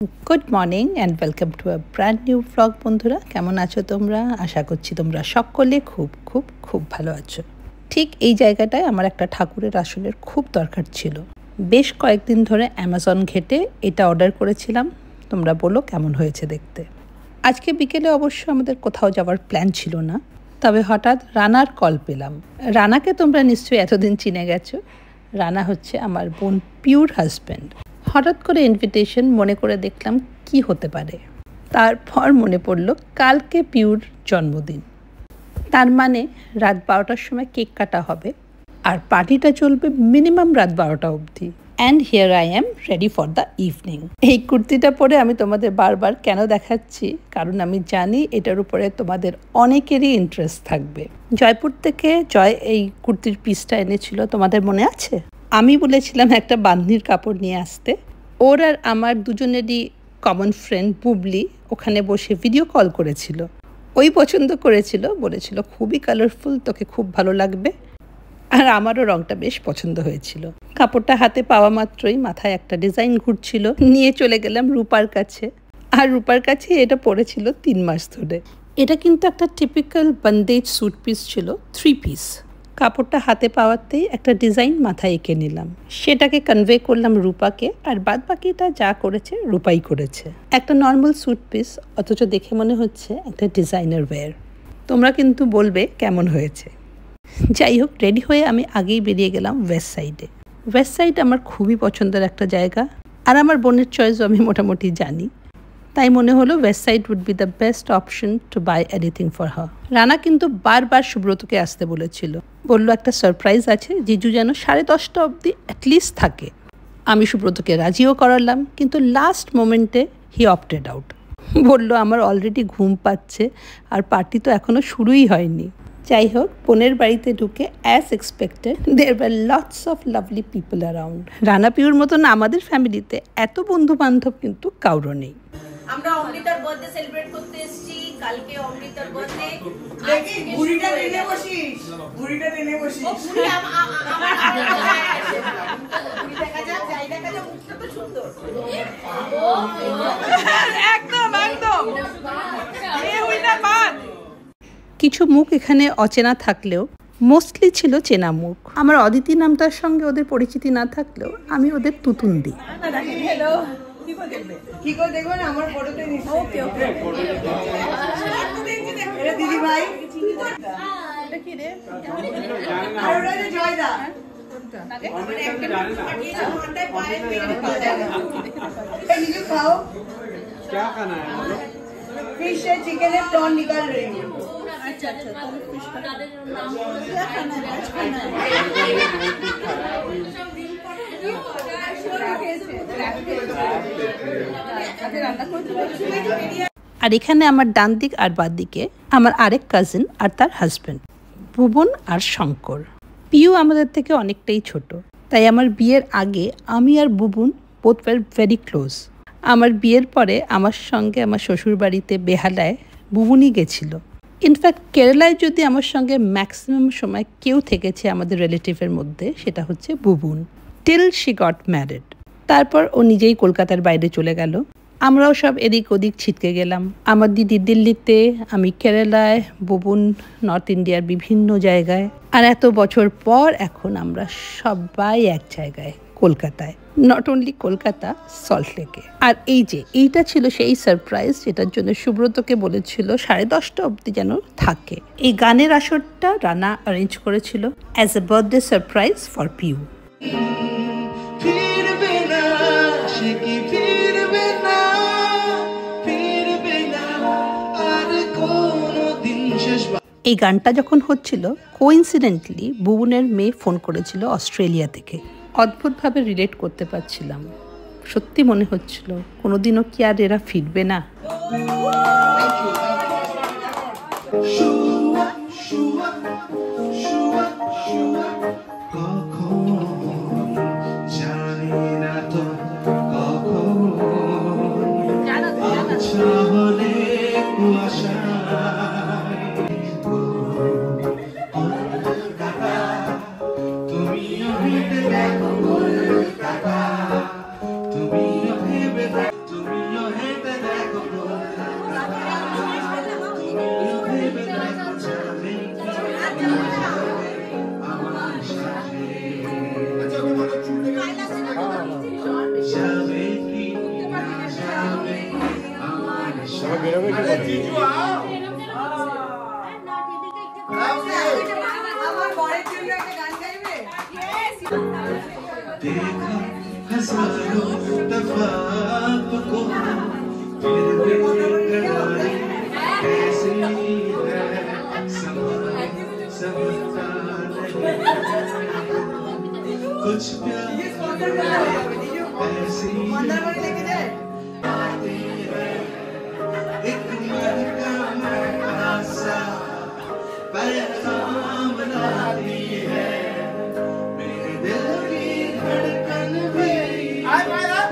Good morning and welcome to a brand new vlog. বন্ধুরা, কেমন আছো তোমরা? আশা করছি তোমরা সকলে খুব খুব খুব ভালো আছো। ঠিক এই জায়গাটায় আমার একটা ঠাকুরের আসনের খুব দরকার ছিল। বেশ কয়েকদিন ধরে অ্যামাজন ঘেটে এটা অর্ডার করেছিলাম। তোমরা বলো কেমন হয়েছে দেখতে। আজকে বিকেলে অবশ্য আমাদের কোথাও যাওয়ার প্ল্যান ছিল না, তবে হঠাৎ রানার কল পেলাম। রানাকে তোমরা নিশ্চয়ই এতদিন চিনে গেছো। রানা হচ্ছে আমার বোন পিউর হাজব্যান্ড। হঠাৎ করে ইনভিটেশন মনে করে দেখলাম কি হতে পারে। তারপর মনে পড়ল কালকে পিউর জন্মদিন, তার মানে রাত 12টার সময় কেক কাটা হবে আর পার্টিটা চলবে মিনিমাম রাত 12টা অবধি। And here I am ready for the evening. এই কুর্তিটা পরে আমি তোমাদের বারবার কেন দেখাচ্ছি, কারণ আমি জানি এটার উপরে তোমাদের অনেকেরই ইন্টারেস্ট থাকবে। জয়পুর থেকে জয় এই কুর্তির পিসটা এনেছিল, তোমাদের মনে আছে? আমি বলেছিলাম একটা বাঁধনির কাপড় নিয়ে আসতে। ওর আর আমার দুজনেরই কমন ফ্রেন্ড বুবলি ওখানে বসে ভিডিও কল করেছিল। ওই পছন্দ করেছিল, বলেছিল খুবই কালারফুল, তোকে খুব ভালো লাগবে। আর আমারও রঙটা বেশ পছন্দ হয়েছিল। কাপড়টা হাতে পাওয়া মাত্রই মাথায় একটা ডিজাইন ঘুরছিল, নিয়ে চলে গেলাম রূপার কাছে। আর রূপার কাছে এটা পড়েছিল 3 মাস ধরে। এটা কিন্তু একটা টিপিক্যাল বন্দেজ স্যুট পিস ছিল, 3 পিস। কাপড়টা হাতে পাওয়াতেই একটা ডিজাইন মাথায় এঁকে নিলাম, সেটাকে কনভে করলাম রূপাকে, আর বাদ বাকিটা যা করেছে রূপাই করেছে। একটা নর্মাল স্যুট পিস, অথচ দেখে মনে হচ্ছে একটা ডিজাইনার ওয়্যার। তোমরা কিন্তু বলবে কেমন হয়েছে। যাই হোক, রেডি হয়ে আমি আগেই বেরিয়ে গেলাম ওয়েস্ট সাইডে। ওয়েস্ট সাইড আমার খুবই পছন্দের একটা জায়গা, আর আমার বোনের চয়েসও আমি মোটামুটি জানি। তাই মনে হলো west side would be the best option to buy anything for her. Rana কিন্তু বারবার সুব্রতকে আসতে বলেছিল, বললো একটা সারপ্রাইজ আছে, জিজু যেন 10:30 অবধি অ্যাটলিস্ট থাকে। আমি সুব্রতকে রাজিও করালাম, কিন্তু লাস্ট মোমেন্টে হি অপটেড আউট। বলল আমার অলরেডি ঘুম পাচ্ছে আর পার্টি তো এখনও শুরুই হয়নি। যাই হোক, বোনের বাড়িতে ঢুকে as expected there were lots of lovely people around. Rana পিউর মতন আমাদের ফ্যামিলিতে এত বন্ধু বান্ধব কিন্তু কারো নেই। আমরা অমৃতার বার্থডে সেলিব্রেট করতে এসেছি। কালকে অমৃতার বার্থডে। দেখি বুড়িটা টেনে বসিস, বুড়িটা টেনে বসিস। বুড়ি বুড়ি দেখা যাক, যাই দেখা যাক, মুখটা তো সুন্দর। একদম একদম এ হইনা বাদ। কিছু মুখ এখানে অচেনা থাকলেও মোস্টলি ছিল চেনা মুখ। আমার অদিতি নামটার সঙ্গে ওদের পরিচিতি না থাকলেও আমি ওদের তুতুন দিই। হ্যালো, কি করে দেখবেন আমার ফটোতে নিশ্চয়ই। ওকে ওকে, এটা দিদি ভাই। এটা কি রে? আর ওটা যে জয়দা। खाओ क्या खाना है? फिश है, चिकन है, प्रॉन निकाल रही हूँ। अच्छा अच्छा, तो फिश का नाम क्या खाना है? आज खाना है। আর এখানে আমার ডান দিক আর বাদ দিকে আমার আরেক কাজিন আর তার হাজব্যান্ড ভুবন আর শঙ্কর। পিউ আমাদের থেকে অনেকটাই ছোট, তাই আমার বিয়ের আগে আমি আর Bubun both were very close. আমার বিয়ের পরে আমার সঙ্গে আমার শ্বশুর বাড়িতে বেহালায় বুবুনই গেছিল। ইনফ্যাক্ট কেরালায় যদি আমার সঙ্গে ম্যাক্সিমাম সময় কেউ থেকেছে আমাদের রিলেটিভের মধ্যে, সেটা হচ্ছে Bubun, till she got married. তারপর ও নিজেই কলকাতার বাইরে চলে গেল, আমরাও সব এদিক ওদিক ছিটকে গেলাম। আমার দিদি দিল্লিতে, আমি কেরালায়, বুবুন নর্থ ইন্ডিয়ার বিভিন্ন জায়গায়। আর এত বছর পর এখন আমরা সবাই এক জায়গায়, কলকাতায়। নট অনলি কলকাতা, সল্টলেকে। আর এইটা ছিল সেই সারপ্রাইজ যেটার জন্য সুব্রতকে বলেছিল 10:30 অবধি যেন থাকে। এই গানের আসরটা রানা অ্যারেঞ্জ করেছিল as a birthday surprise for Piu. এই গানটা যখন হচ্ছিল, কোইন্সিডেন্টলি বুবুনের মেয়ে ফোন করেছিল অস্ট্রেলিয়া থেকে। অদ্ভুতভাবে রিলেট করতে পারছিলাম। সত্যি মনে হচ্ছিল কোনোদিনও কি আর এরা ফিরবে না। তুমি আমার বরের জন্য একটা গান গাইবে? देखा हजारों दफा आपको फिर भी करारी कैसी है समझता नहीं कुछ प्यार ऐसी आती है एक मन का आसा पैगाम लाती है मेरे दिल की धड़कन भी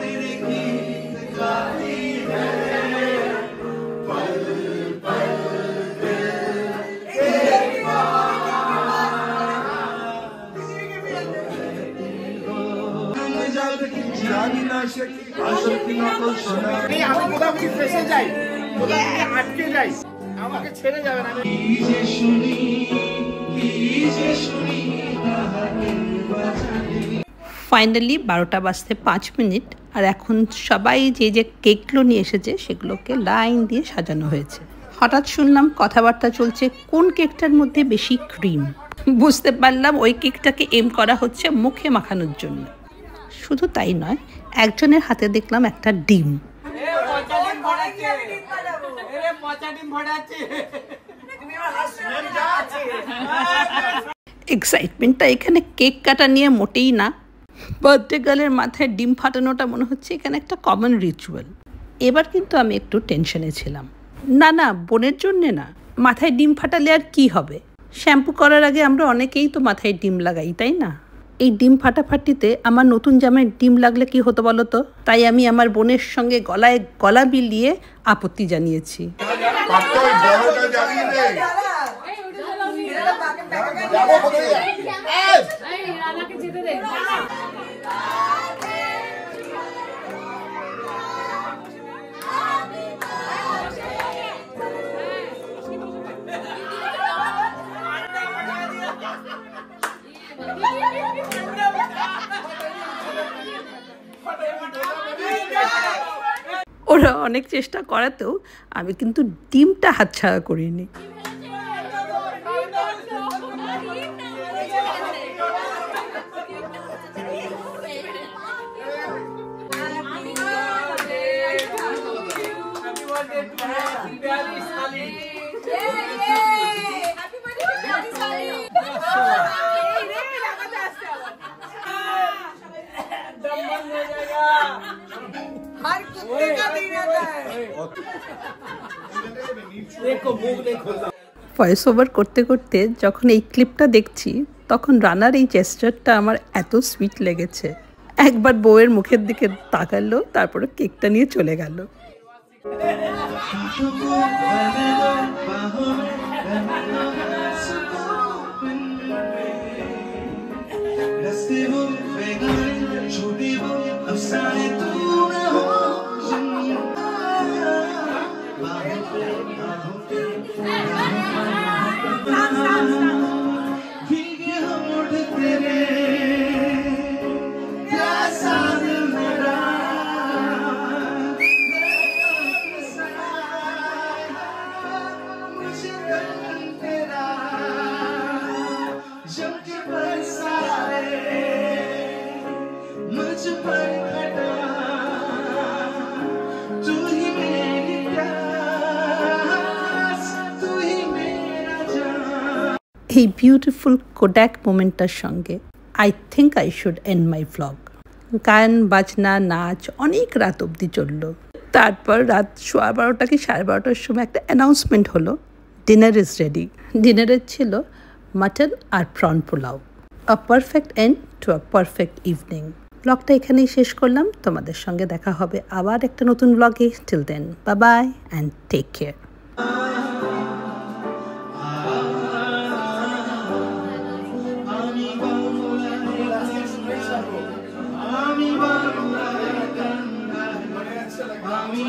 तेरे गीत गाती है पल पल জানি না সে কি আসল কি নকল শোনা আমি মোটামুটি ফেসে যাই মোটামুটি আটকে যাই আমাকে ছেড়ে যাবেন আমি কি যে শুনি ফাইনালি 12টা বাজতে 5 মিনিট, আর এখন সবাই যে যে কেকগুলো নিয়ে এসেছে সেগুলোকে লাইন দিয়ে সাজানো হয়েছে। হঠাৎ শুনলাম কথাবার্তা চলছে কোন কেকটার মধ্যে বেশি ক্রিম। বুঝতে পারলাম ওই কেকটাকে এম করা হচ্ছে মুখে মাখানোর জন্য। শুধু তাই নয়, একজনের হাতে দেখলাম একটা ডিম। এক্সাইটমেন্টটা এখানে কেক কাটা নিয়ে মোটেই না। বার্থডে গার্লের মাথায় ডিম ফাটানোটা মনে হচ্ছে এখানে একটা কমন রিচুয়াল। এবার কিন্তু আমি একটু টেনশনে ছিলাম। না না, বোনের জন্যে না, মাথায় ডিম ফাটালে আর কি হবে? শ্যাম্পু করার আগে আমরা অনেকেই তো মাথায় ডিম লাগাই, তাই না? এই ডিম ফাটাফাটিতে আমার নতুন জামায় ডিম লাগলে কি হতো বলো তো? তাই আমি আমার বোনের সঙ্গে গলায় গলা মিলিয়ে আপত্তি জানিয়েছি। ওরা অনেক চেষ্টা করাতেও আমি কিন্তু ডিমটা হাতছাড়া করিনি। ভয়েস ওভার করতে করতে যখন এই ক্লিপটা দেখছি তখন রানার এই জেস্টারটা আমার এত সুইট লেগেছে। একবার বউয়ের মুখের দিকে তাকালো, তারপরে কেকটা নিয়ে চলে গেল। এই বিউটিফুল কোডাক মোমেন্টটার সঙ্গে I think I should end my vlog. গান বাজনা নাচ অনেক রাত অবধি চললো। তারপর রাত 12:15 কি 12:30টার সময় একটা অ্যানাউন্সমেন্ট হলো, ডিনার ইজ রেডি। ডিনারের ছিল মাটন আর prawn pulao. A perfect end to a perfect evening. ব্লগটা এখানেই শেষ করলাম। তোমাদের সঙ্গে দেখা হবে আবার একটা নতুন ব্লগে। Till then, bye bye and take care. আমি